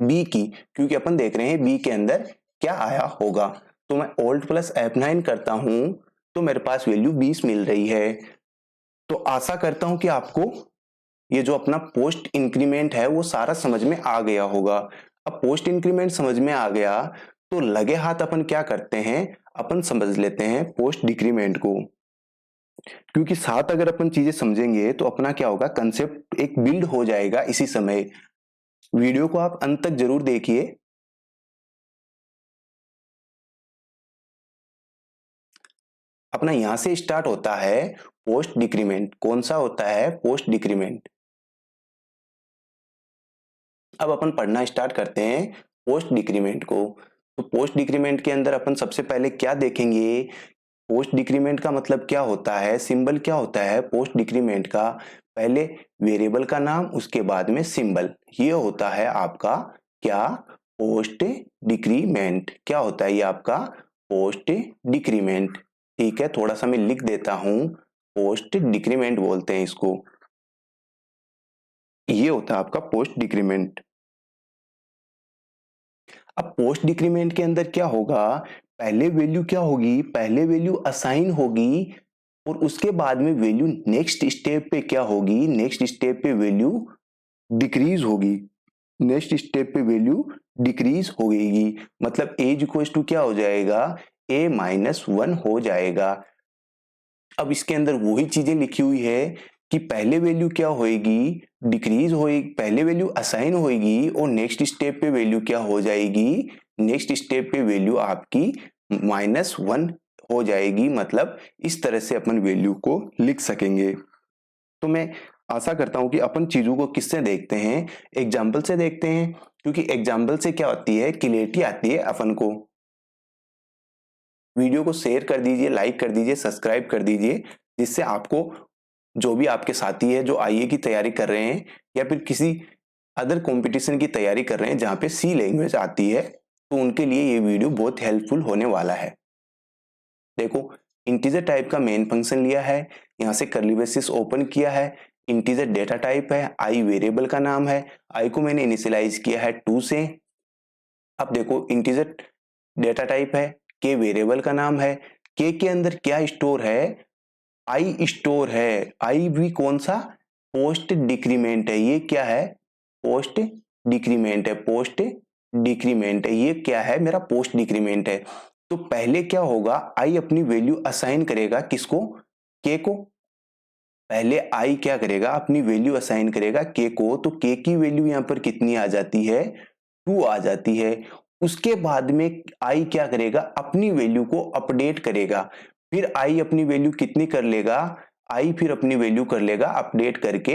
बी की, क्योंकि अपन देख रहे हैं बी के अंदर क्या आया होगा। तो मैं Alt प्लस F9 करता हूं तो मेरे पास वैल्यू 20 मिल रही है। तो आशा करता हूं कि आपको ये जो अपना पोस्ट इंक्रीमेंट है वो सारा समझ में आ गया होगा। अब पोस्ट इंक्रीमेंट समझ में आ गया तो लगे हाथ अपन क्या करते हैं, अपन समझ लेते हैं पोस्ट डिक्रीमेंट को, क्योंकि साथ अगर अपन चीजें समझेंगे तो अपना क्या होगा, कंसेप्ट एक बिल्ड हो जाएगा इसी समय। वीडियो को आप अंत तक जरूर देखिए। अपना यहां से स्टार्ट होता है पोस्ट डिक्रीमेंट। कौन सा होता है? Post decrement. अब अपन पढ़ना स्टार्ट करते हैं पोस्ट डिक्रीमेंट को। तो पोस्ट डिक्रीमेंट के अंदर अपन सबसे पहले क्या देखेंगे? पोस्ट डिक्रीमेंट का मतलब क्या होता है, सिंबल क्या होता है पोस्ट डिक्रीमेंट का? पहले वेरिएबल का नाम, उसके बाद में सिंबल, ये होता है आपका क्या? Post decrement. क्या होता है ये आपका? Post decrement. ठीक है, थोड़ा सा मैं लिख देता हूं, पोस्ट डिक्रीमेंट बोलते हैं इसको। ये होता है आपका पोस्ट डिक्रीमेंट। अब पोस्ट डिक्रीमेंट के अंदर क्या होगा? पहले वैल्यू क्या होगी? पहले वैल्यू असाइन होगी और उसके बाद में वैल्यू नेक्स्ट स्टेप पे क्या होगी? नेक्स्ट स्टेप पे वैल्यू डिक्रीज होगी। नेक्स्ट स्टेप पे वैल्यू डिक्रीज होगी, मतलब एज इक्वल टू क्या हो जाएगा? a-1 हो जाएगा। अब इसके अंदर वही चीजें लिखी हुई है कि पहले वैल्यू क्या होएगी? डिक्रीज होएगी, पहले वैल्यू असाइन होएगी और नेक्स्ट स्टेप पे वैल्यू क्या हो जाएगी? नेक्स्ट स्टेप पे वैल्यू आपकी -1 हो जाएगी। मतलब इस तरह से अपन वैल्यू को लिख सकेंगे। तो मैं आशा करता हूं कि अपन चीजों को किससे देखते हैं? एग्जाम्पल से देखते हैं, क्योंकि एग्जाम्पल से क्या होती है? क्लियरिटी आती है अपन को। वीडियो को शेयर कर दीजिए, लाइक कर दीजिए, सब्सक्राइब कर दीजिए, जिससे आपको जो भी आपके साथी है जो आईए की तैयारी कर रहे हैं या फिर किसी अदर कंपटीशन की तैयारी कर रहे हैं जहां पे सी लैंग्वेज आती है, तो उनके लिए ये वीडियो बहुत हेल्पफुल होने वाला है। देखो, इंटीजर टाइप का मेन फंक्शन लिया है, यहां से कर्ली ब्रेसेस ओपन किया है, इंटीजर डेटा टाइप है, आई वेरिएबल का नाम है, आई को मैंने इनिशियलाइज किया है 2 से। अब देखो, इंटीजर डेटा टाइप है, के वेरिएबल का नाम है, के अंदर क्या स्टोर है? आई स्टोर है। आई भी कौन सा? पोस्ट डिक्रीमेंट है। ये क्या है? पोस्ट डिक्रीमेंट है। पोस्ट डिक्रीमेंट है, ये क्या है? मेरा पोस्ट डिक्रीमेंट है। तो पहले क्या होगा? आई अपनी वैल्यू असाइन करेगा किसको? के को। पहले आई क्या करेगा? अपनी वैल्यू असाइन करेगा के को। तो के की वैल्यू यहां पर कितनी आ जाती है? 2 आ जाती है। उसके बाद में आई क्या करेगा? अपनी वैल्यू को अपडेट करेगा। फिर आई अपनी वैल्यू कितनी कर लेगा? आई फिर अपनी वैल्यू कर लेगा अपडेट करके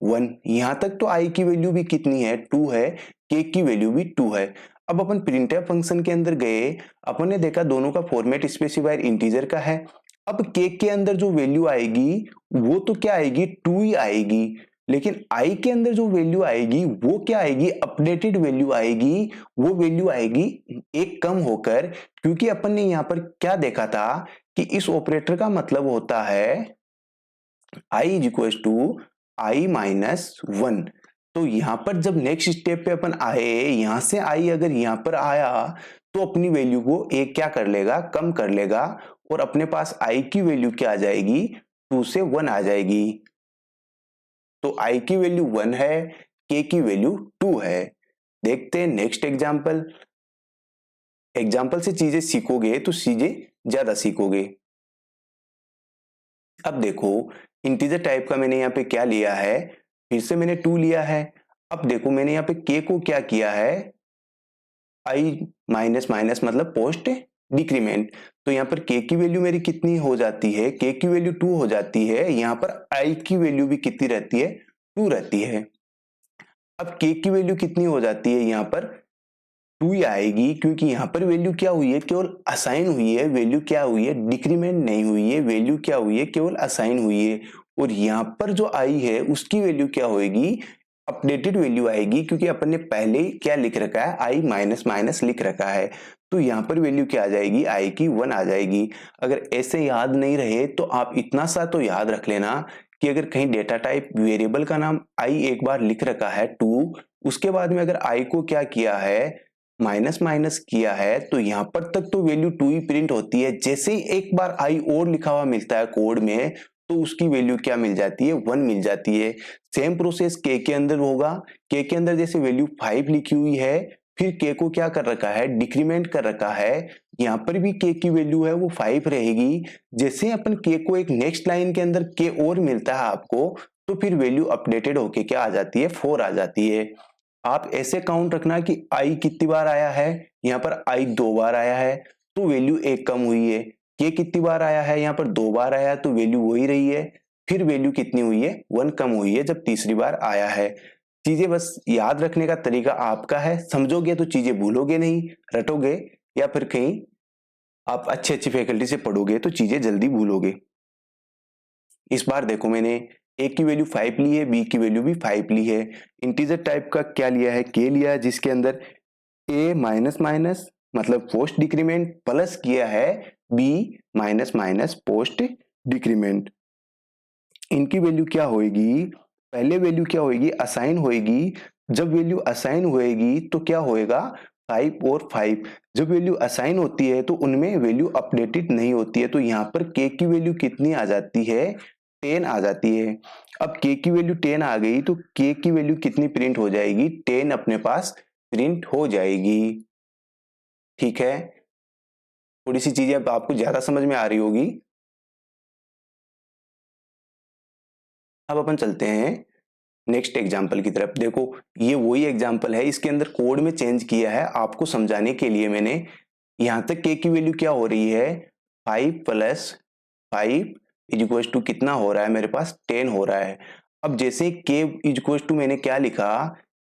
1। यहां तक तो आई की वैल्यू भी कितनी है? 2 है। के की वैल्यू भी 2 है। अब अपन प्रिंटफ फंक्शन के अंदर गए, अपन ने देखा दोनों का फॉर्मेट स्पेसिफायर इंटीजर का है। अब के अंदर जो वैल्यू आएगी वो तो क्या आएगी? 2 ही आएगी। लेकिन आई के अंदर जो वैल्यू आएगी वो क्या आएगी? अपडेटेड वैल्यू आएगी। वो वैल्यू आएगी एक कम होकर, क्योंकि अपन ने यहां पर क्या देखा था कि इस ऑपरेटर का मतलब होता है I is equal to i-1। तो यहां पर जब नेक्स्ट स्टेप पे अपन आए, यहां से आई अगर यहां पर आया तो अपनी वैल्यू को एक क्या कर लेगा? कम कर लेगा, और अपने पास आई की वैल्यू क्या आ जाएगी? 2 से 1 आ जाएगी। तो आई की वैल्यू 1 है, के की वैल्यू 2 है। देखते हैं नेक्स्ट एग्जांपल। एग्जांपल से चीजें सीखोगे तो चीजें ज्यादा सीखोगे। अब देखो, इंटीजर टाइप का मैंने यहाँ पे क्या लिया है? फिर से मैंने 2 लिया है। अब देखो, मैंने यहाँ पे के को क्या किया है? आई माइनस माइनस मतलब पोस्ट डिक्रीमेंट। तो यहाँ पर के की वैल्यू मेरी कितनी हो जाती है? के की वैल्यू 2 हो जाती है। यहाँ पर आई की वैल्यू भी कितनी रहती है? 2 रहती है। अब के की वैल्यू कितनी हो जाती है? यहाँ पर 2 ही आएगी, क्योंकि यहाँ पर वैल्यू क्या हुई है? केवल असाइन हुई है। वैल्यू क्या हुई है? डिक्रीमेंट नहीं हुई है। वैल्यू क्या हुई है? केवल असाइन हुई है। और यहाँ पर जो आई है उसकी वैल्यू क्या होगी? अपडेटेड वैल्यू आएगी, क्योंकि अपन ने पहले क्या लिख रखा है? आई माइनस माइनस लिख रखा है। तो यहाँ पर वैल्यू क्या आ जाएगी? आई की 1 आ जाएगी। अगर ऐसे याद नहीं रहे तो आप इतना सा तो याद रख लेना कि अगर कहीं डेटा टाइप वेरिएबल का नाम आई एक बार लिख रखा है 2, उसके बाद में अगर आई को क्या किया है? माइनस माइनस किया है, तो यहां पर तक तो वैल्यू 2 ही प्रिंट होती है। जैसे ही एक बार आई और लिखा हुआ मिलता है कोड में, तो उसकी वैल्यू क्या मिल जाती है? 1 मिल जाती है। सेम प्रोसेस के अंदर होगा। के अंदर जैसे वैल्यू 5 लिखी हुई है, फिर के को क्या कर रखा है? डिक्रीमेंट कर रखा है। यहाँ पर भी के की वैल्यू है वो 5 रहेगी। जैसे अपन के को एक नेक्स्ट लाइन के अंदर के और मिलता है आपको, तो फिर वैल्यू अपडेटेड होके क्या आ जाती है? 4 आ जाती है। आप ऐसे काउंट रखना कि आई कितनी बार आया है? यहाँ पर आई 2 बार आया है, तो वैल्यू एक कम हुई है। के कितनी बार आया है, यहाँ पर 2 बार आया तो वैल्यू वही रही है। फिर वैल्यू कितनी हुई है, 1 कम हुई है जब तीसरी बार आया है। चीजें बस याद रखने का तरीका आपका है, समझोगे तो चीजें भूलोगे नहीं, रटोगे या फिर कहीं आप अच्छी अच्छी फैकल्टी से पढ़ोगे तो चीजें जल्दी भूलोगे। इस बार देखो मैंने ए की वैल्यू 5 ली है, बी की वैल्यू भी 5 ली है। इंटीजर टाइप का क्या लिया है, के लिया है, जिसके अंदर ए माइनस माइनस मतलब पोस्ट डिक्रीमेंट प्लस किया है b minus minus post decrement. इनकी वैल्यू क्या होगी, पहले वैल्यू क्या होगी, असाइन होगी। जब वैल्यू असाइन होगी तो क्या होएगा, 5 और 5। जब वैल्यू असाइन होती है तो उनमें वैल्यू अपडेटेड नहीं होती है, तो यहाँ पर के की वैल्यू कितनी आ जाती है, 10 आ जाती है। अब के की वैल्यू 10 आ गई तो के की वैल्यू कितनी प्रिंट हो जाएगी, 10 अपने पास प्रिंट हो जाएगी। ठीक है, थोड़ी सी चीजें अब आपको ज्यादा समझ में आ रही होगी। अब अपन चलते हैं नेक्स्ट एग्जाम्पल की तरफ। देखो ये वही एग्जाम्पल है, इसके अंदर कोड में चेंज किया है आपको समझाने के लिए मैंने। यहां तक के की वैल्यू क्या हो रही है, 5 प्लस 5 इज टू कितना हो रहा है मेरे पास, 10 हो रहा है। अब जैसे के इज टू मैंने क्या लिखा,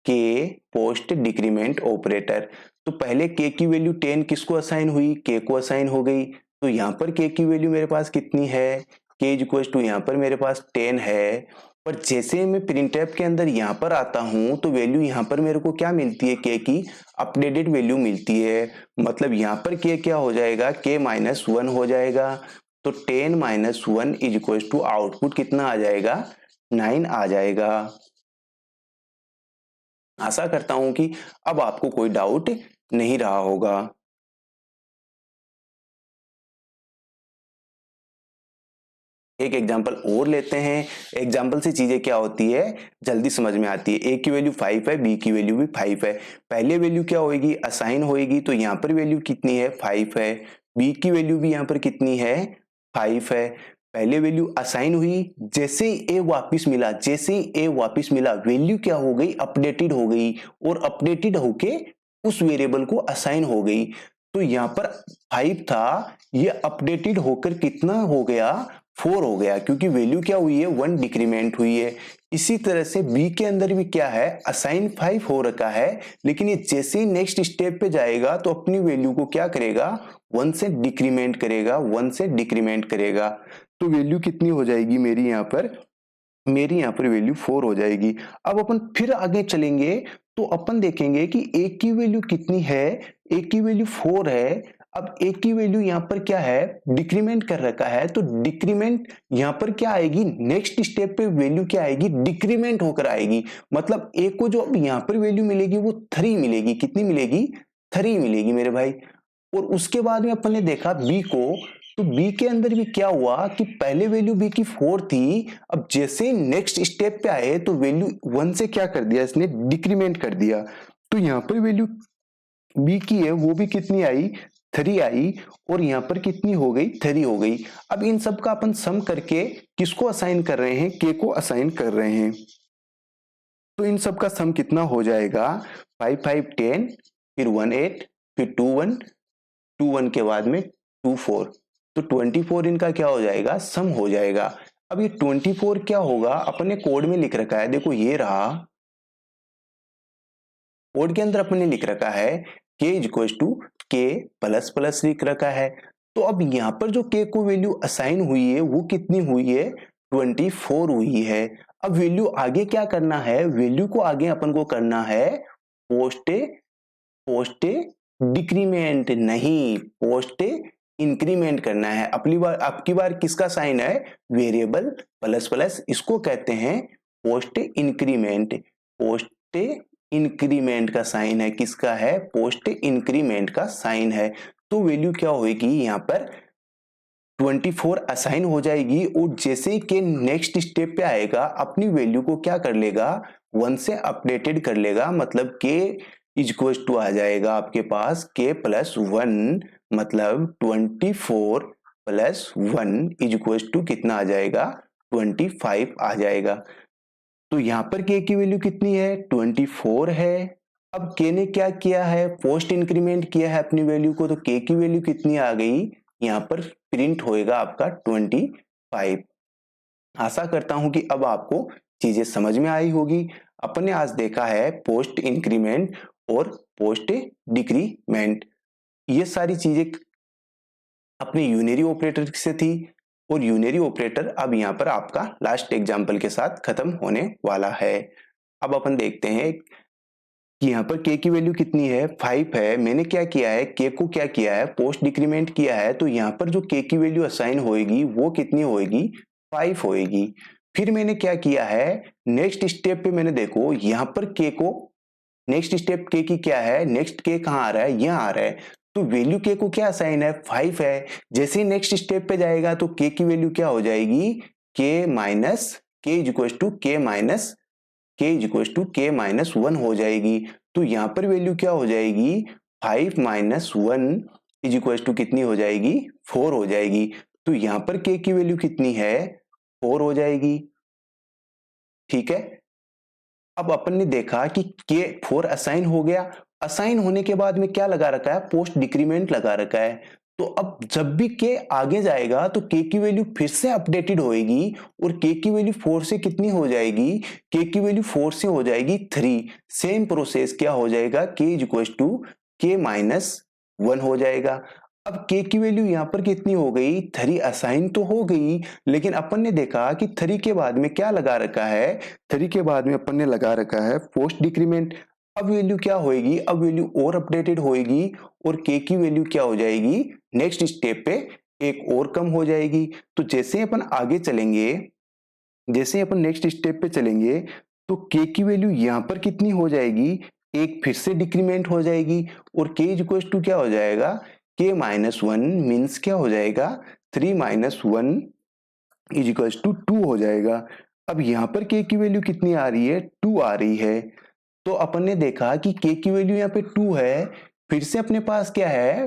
के पोस्ट डिक्रीमेंट ऑपरेटर, तो पहले के की वैल्यू 10 किसको असाइन हुई, के को असाइन हो गई। तो यहाँ पर के की वैल्यू मेरे पास कितनी है, के इज टू यहाँ पर मेरे पास 10 है। पर जैसे मैं प्रिंटफ के अंदर यहाँ पर आता हूं तो वैल्यू यहाँ पर मेरे को क्या मिलती है, के की अपडेटेड वैल्यू मिलती है। मतलब यहाँ पर के क्या हो जाएगा, के माइनस 1 हो जाएगा। तो 10 minus 1 is equal to output कितना आ जाएगा, 9 आ जाएगा। आशा करता हूं कि अब आपको कोई डाउट नहीं रहा होगा। एक एग्जांपल और लेते हैं, एग्जांपल से चीजें क्या होती है जल्दी समझ में आती है। ए की वैल्यू 5 है, बी की वैल्यू भी 5 है। पहले वैल्यू क्या होगी, असाइन होएगी, तो यहाँ पर वैल्यू कितनी है, 5 है। बी की वैल्यू भी यहाँ पर कितनी है, 5 है। पहले वैल्यू असाइन हुई, जैसे ही ए वापिस मिला, जैसे ही ए वापिस मिला वैल्यू क्या हो गई, अपडेटेड हो गई, और अपडेटेड होके उस वेरिएबल को असाइन हो गई। तो यहाँ पर 5 था, ये अपडेटेड होकर कितना हो गया, 4 हो गया, क्योंकि वैल्यू क्या हुई है, 1 डिक्रीमेंट हुई है। इसी तरह से बी के अंदर भी क्या है, असाइन 5 हो रखा है, लेकिन ये जैसे ही नेक्स्ट स्टेप पे जाएगा तो अपनी वैल्यू को क्या करेगा, 1 से डिक्रीमेंट करेगा, 1 से डिक्रीमेंट करेगा। तो वैल्यू कितनी हो जाएगी मेरी यहाँ पर, मेरी यहाँ पर वैल्यू 4 हो जाएगी। अब अपन फिर आगे चलेंगे तो अपन देखेंगे कि ए की वैल्यू कितनी है, ए की वैल्यू 4 है। अब ए की वैल्यू यहाँ पर क्या है, डिक्रीमेंट कर रखा है, तो डिक्रीमेंट यहाँ पर क्या आएगी, नेक्स्ट स्टेप पे वैल्यू क्या आएगी, डिक्रीमेंट होकर आएगी। मतलब ए को जो अब यहाँ पर वैल्यू मिलेगी वो 3 मिलेगी, कितनी मिलेगी, 3 मिलेगी मेरे भाई। और उसके बाद में अपन ने देखा बी को, तो बी के अंदर भी क्या हुआ कि पहले वैल्यू बी की 4 थी, अब जैसे नेक्स्ट स्टेप पे आए तो वैल्यू 1 से क्या कर दिया, इसने डिक्रीमेंट कर दिया। तो यहाँ पर वैल्यू बी की है वो भी कितनी आई, 3 आई, और यहाँ पर कितनी हो गई, 3 हो गई। अब इन सब का अपन सम करके किसको असाइन कर रहे हैं, के को असाइन कर रहे हैं। तो इन सब का सम कितना हो जाएगा, 5 5 10, फिर 1 8, फिर 2 1, 2 1 के बाद में 2 4, तो 24 इनका क्या हो जाएगा, सम हो जाएगा। अब ये 24 क्या होगा, अपने कोड में लिख रखा है, देखो ये रहा, कोड के अंदर अपने लिख रखा है के इक्वल टू के प्लस प्लस लिख रखा है। तो अब यहाँ पर जो के को वैल्यू असाइन हुई है वो कितनी हुई है, 24 हुई है। अब वैल्यू आगे क्या करना है, वैल्यू को आगे अपन को करना है पोस्ट पोस्ट डिक्रीमेंट, नहीं पोस्ट इंक्रीमेंट करना है। आपकी बार किसका साइन है, वेरिएबल प्लस प्लस, इसको कहते हैं पोस्ट इंक्रीमेंट। पोस्ट इंक्रीमेंट का साइन है, किसका है, पोस्ट इंक्रीमेंट का साइन है। तो वैल्यू क्या होगी, यहाँ पर 24 असाइन हो जाएगी, और जैसे कि नेक्स्ट स्टेप पे आएगा अपनी वैल्यू को क्या कर लेगा, 1 से अपडेटेड कर लेगा। मतलब के इक्वल टू आ जाएगा आपके पास के प्लस 1, मतलब 24 प्लस 1 इक्वल टू कितना आ जाएगा, 25 आ जाएगा। तो यहाँ पर के की वैल्यू कितनी है, 24 है। अब के ने क्या किया है, पोस्ट इंक्रीमेंट किया है अपनी वैल्यू को, तो के की वैल्यू कितनी आ गई, यहाँ पर प्रिंट होएगा आपका 25। आशा करता हूं कि अब आपको चीजें समझ में आई होगी। अपन ने आज देखा है पोस्ट इंक्रीमेंट और पोस्ट डिक्रीमेंट। ये सारी चीजें अपने यूनरी ऑपरेटर से थी और यूनरी ऑपरेटर अब यहाँ पर आपका लास्ट एग्जाम्पल के साथ खत्म होने वाला है। अब अपन देखते हैं कि यहाँ पर k की वैल्यू कितनी है, 5 है। मैंने क्या किया है, k को क्या किया है, पोस्ट डिक्रीमेंट किया है, तो यहाँ पर जो k की वैल्यू असाइन होएगी वो कितनी होएगी, 5 होएगी। फिर मैंने क्या किया है, नेक्स्ट स्टेप पे मैंने देखो यहाँ पर k को, नेक्स्ट स्टेप k की क्या है, नेक्स्ट k कहाँ आ रहा है, यहाँ आ रहा है, तो वैल्यू k को क्या असाइन है, 5 है। जैसे ही नेक्स्ट स्टेप पे जाएगा तो k की वैल्यू क्या हो जाएगी, k minus k is equal to k minus k is equal to k minus 1 हो जाएगी। तो यहाँ पर वैल्यू क्या हो जाएगी, 5 माइनस 1 इज इक्वल टू कितनी हो जाएगी, 4 हो जाएगी। तो यहाँ पर k की वैल्यू कितनी है, 4 हो जाएगी। ठीक है, अब अपन ने देखा कि k 4 असाइन हो गया। असाइन होने के बाद में क्या लगा रखा है, पोस्ट डिक्रीमेंट लगा रखा है। तो अब जब भी k आगे जाएगा तो k की वैल्यू फिर से अपडेटेड होएगी और k की वैल्यू 4 से कितनी हो जाएगी, k की वैल्यू 4 से हो जाएगी 3। सेम प्रोसेस क्या हो जाएगा, k is equal to k minus 1 हो जाएगा। अब k की वैल्यू यहाँ पर कितनी हो गई, 3 असाइन तो हो गई, लेकिन अपन ने देखा कि 3 के बाद में क्या लगा रखा है, 3 के बाद में अपन ने लगा रखा है पोस्ट डिक्रीमेंट। अब वैल्यू क्या होएगी, अब वैल्यू और अपडेटेड होएगी और k की वैल्यू क्या हो जाएगी, नेक्स्ट स्टेप पे एक और कम हो जाएगी। तो जैसे अपन आगे चलेंगे, जैसे अपन नेक्स्ट स्टेप पे चलेंगे तो k की वैल्यू यहाँ पर कितनी हो जाएगी, एक फिर से डिक्रीमेंट हो जाएगी और k इज इक्वल टू क्या हो जाएगा, k माइनस 1 मीन्स क्या हो जाएगा, 3 माइनस 1 इज इक्वल टू 2 हो जाएगा। अब यहाँ पर k की वैल्यू कितनी आ रही है, 2 आ रही है। तो अपन ने देखा कि k की वैल्यू यहाँ पे 2 है, फिर से अपने पास क्या है,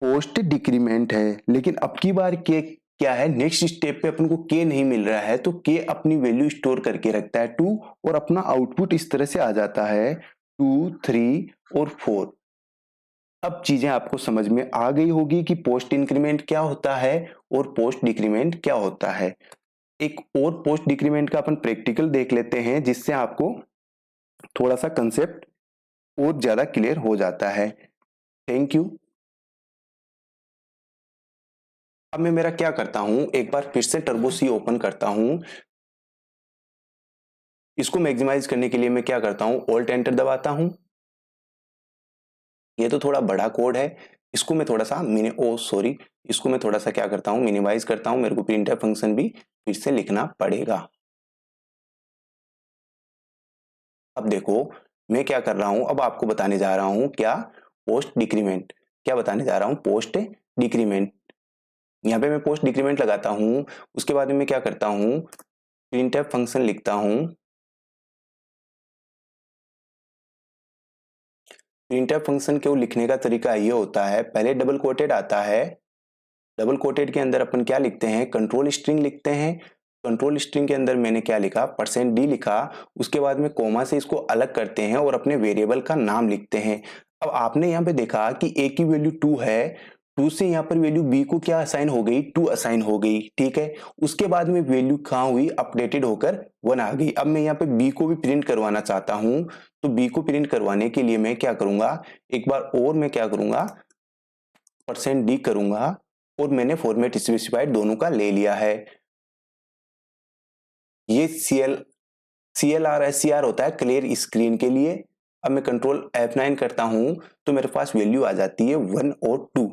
पोस्ट डिक्रीमेंट है, लेकिन अब की बार k क्या है, नेक्स्ट स्टेप पे अपन को k नहीं मिल रहा है, तो k अपनी वैल्यू स्टोर करके रखता है 2 और अपना आउटपुट इस तरह से आ जाता है 2, 3 और 4। अब चीजें आपको समझ में आ गई होगी कि पोस्ट इंक्रीमेंट क्या होता है और पोस्ट डिक्रीमेंट क्या होता है। एक और पोस्ट डिक्रीमेंट का अपन प्रैक्टिकल देख लेते हैं जिससे आपको थोड़ा सा कंसेप्ट और ज्यादा क्लियर हो जाता है। Thank you. अब मैं मेरा क्या करता हूं, एक बार फिर से टर्बो सी ओपन करता हूं। इसको मैक्सिमाइज करने के लिए मैं क्या करता हूं, ऑल्ट एंटर दबाता हूं। ये तो थोड़ा बड़ा कोड है, इसको मैं थोड़ा सा इसको मैं थोड़ा सा क्या करता हूं, मिनिमाइज करता हूं। मेरे को प्रिंटफ फंक्शन भी फिर से लिखना पड़ेगा। अब देखो मैं क्या कर रहा हूं, अब आपको बताने जा रहा हूं क्या, पोस्ट डिक्रीमेंट। क्या बताने जा रहा हूं, पोस्ट डिक्रीमेंट। यहाँ पे मैं पोस्ट डिक्रीमेंट लगाता हूं, उसके बाद में मैं क्या करता हूं, प्रिंटफ फंक्शन लिखता हूं। प्रिंटफ फंक्शन को लिखने का तरीका ये होता है, पहले डबल कोटेड आता है, डबल कोटेड के अंदर अपन क्या लिखते हैं, कंट्रोल स्ट्रिंग लिखते हैं। कंट्रोल स्ट्रिंग के अंदर मैंने क्या लिखा, %d लिखा। उसके बाद में कोमा से इसको अलग करते हैं और अपने वेरिएबल का नाम लिखते हैं। अब आपने यहाँ पे देखा कि a की वैल्यू 2 है, 2 से यहाँ पर वैल्यू b को क्या असाइन हो गई, 2 असाइन हो गई। ठीक है, उसके बाद में वैल्यू कहाँ हुई, अपडेटेड होकर 1 आ गई। अब मैं यहाँ पे b को भी प्रिंट करवाना चाहता हूँ, तो b को प्रिंट करवाने के लिए मैं क्या करूंगा, एक बार और मैं क्या करूंगा, %d करूंगा और मैंने फॉर्मेट स्पेसिफाइड दोनों का ले लिया है। ये CLR SCR होता है क्लियर स्क्रीन के लिए। अब मैं कंट्रोल F9 करता हूं तो मेरे पास वैल्यू आ जाती है 1 और 2।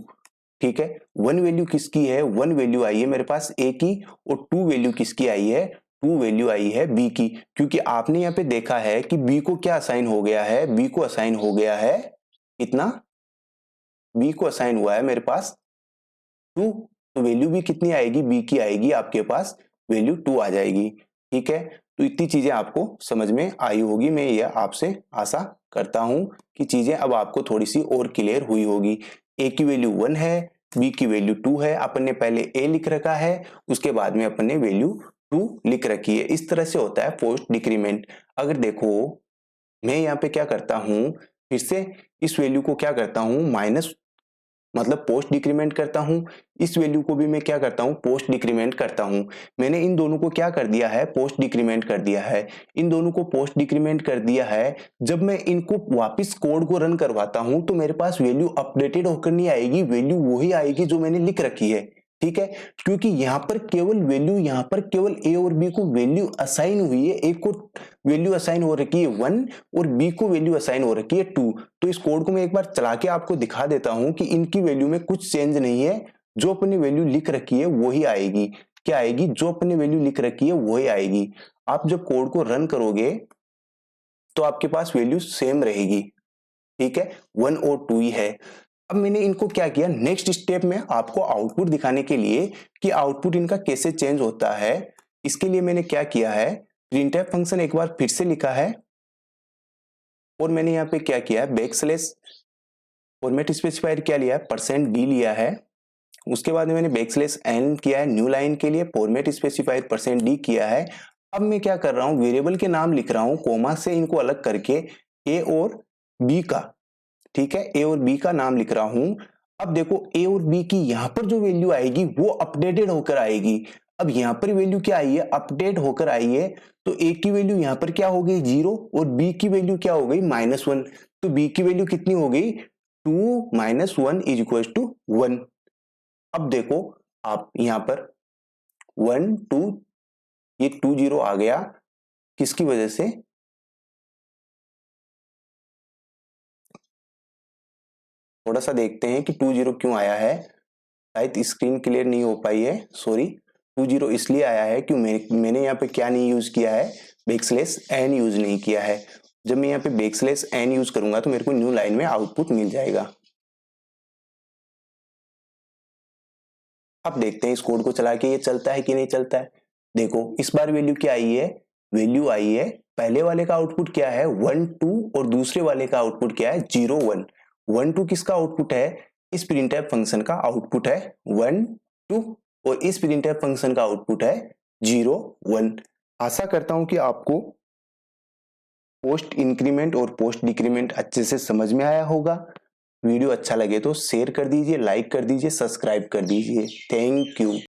ठीक है, 1 वैल्यू किसकी है, 1 वैल्यू आई है मेरे पास A की और 2 वैल्यू किसकी आई है, 2 वैल्यू आई है B की। क्योंकि आपने यहाँ पे देखा है कि B को क्या असाइन हो गया है, B को असाइन हो गया है कितना, B को असाइन हुआ है मेरे पास 2, तो वैल्यू भी कितनी आएगी, b की आएगी आपके पास वैल्यू 2 आ जाएगी। ठीक है, तो इतनी चीजें आपको समझ में आई होगी। मैं यह आपसे आशा करता हूं कि चीजें अब आपको थोड़ी सी और क्लियर हुई होगी। a की वैल्यू 1 है, b की वैल्यू 2 है, अपन ने पहले a लिख रखा है, उसके बाद में अपन ने वैल्यू 2 लिख रखी है। इस तरह से होता है पोस्ट डिक्रीमेंट। अगर देखो मैं यहाँ पे क्या करता हूं, फिर से इस वैल्यू को क्या करता हूं, मतलब पोस्ट डिक्रीमेंट करता हूं, इस वैल्यू को भी मैं क्या करता हूं, पोस्ट डिक्रीमेंट करता हूं। मैंने इन दोनों को क्या कर दिया है, पोस्ट डिक्रीमेंट कर दिया है। इन दोनों को पोस्ट डिक्रीमेंट कर दिया है। जब मैं इनको वापस कोड को रन करवाता हूं तो मेरे पास वैल्यू अपडेटेड होकर नहीं आएगी, वैल्यू वही आएगी जो मैंने लिख रखी है, ठीक है। क्योंकि यहां पर केवल वैल्यू, यहां पर केवल ए और बी को वैल्यू असाइन हुई है। ए को वैल्यू असाइन हो रखी है 1 और बी को वैल्यू असाइन हो रखी है 2। तो इस कोड को मैं एक बार चला के आपको दिखा देता हूं कि इनकी वैल्यू में कुछ चेंज नहीं है, जो अपनी वैल्यू लिख रखी है वही आएगी। क्या आएगी, जो अपनी वैल्यू लिख रखी है वही आएगी। आप जब कोड को रन करोगे तो आपके पास वैल्यू सेम रहेगी, ठीक है, 1 और 2 ही है। अब मैंने इनको क्या किया, नेक्स्ट स्टेप में आपको आउटपुट दिखाने के लिए कि आउटपुट इनका कैसे चेंज होता है, इसके लिए मैंने क्या किया है, प्रिंटफ फंक्शन एक बार फिर से लिखा है और मैंने यहाँ पे क्या किया है, बैकस्लैश फॉर्मेट स्पेसिफायर क्या लिया है, %d लिया है। उसके बाद मैंने बैकस्लैश n किया है, न्यू लाइन के लिए फॉर्मेट स्पेसिफायर %d किया है। अब मैं क्या कर रहा हूं, वेरिएबल के नाम लिख रहा हूं कोमा से इनको अलग करके a और b का, ठीक है, ए और बी का नाम लिख रहा हूं। अब देखो ए और बी की यहां पर जो वैल्यू आएगी वो अपडेटेड होकर आएगी। अब यहां पर वैल्यू क्या आई है, अपडेट होकर आई है। तो ए की वैल्यू यहां पर क्या हो गई 0 और बी की वैल्यू क्या हो गई -1। तो बी की वैल्यू कितनी हो गई, 2 - 1 = 1। अब देखो आप यहां पर 1 2, ये 2 0 आ गया, किसकी वजह से, थोड़ा सा देखते हैं कि 2 0 क्यों आया है। शायद स्क्रीन क्लियर नहीं हो पाई है, सॉरी। 2 0 इसलिए आया है कि मैंने यहाँ पे क्या नहीं यूज किया है, बैकस्लैश n यूज नहीं किया है। जब मैं यहाँ पे बैकस्लैश n यूज करूंगा तो मेरे को न्यू लाइन में आउटपुट मिल जाएगा। अब देखते हैं इस कोड को चला के ये चलता है कि नहीं चलता है। देखो इस बार वैल्यू क्या आई है, वैल्यू आई है, पहले वाले का आउटपुट क्या है 1 2 और दूसरे वाले का आउटपुट क्या है 0 1। 1 2 किसका आउटपुट है, इस प्रिंटफ फंक्शन का आउटपुट है 1 2 और इस प्रिंटफ फंक्शन का आउटपुट है 0 1। आशा करता हूं कि आपको पोस्ट इंक्रीमेंट और पोस्ट डिक्रीमेंट अच्छे से समझ में आया होगा। वीडियो अच्छा लगे तो शेयर कर दीजिए, लाइक कर दीजिए, सब्सक्राइब कर दीजिए। Thank you.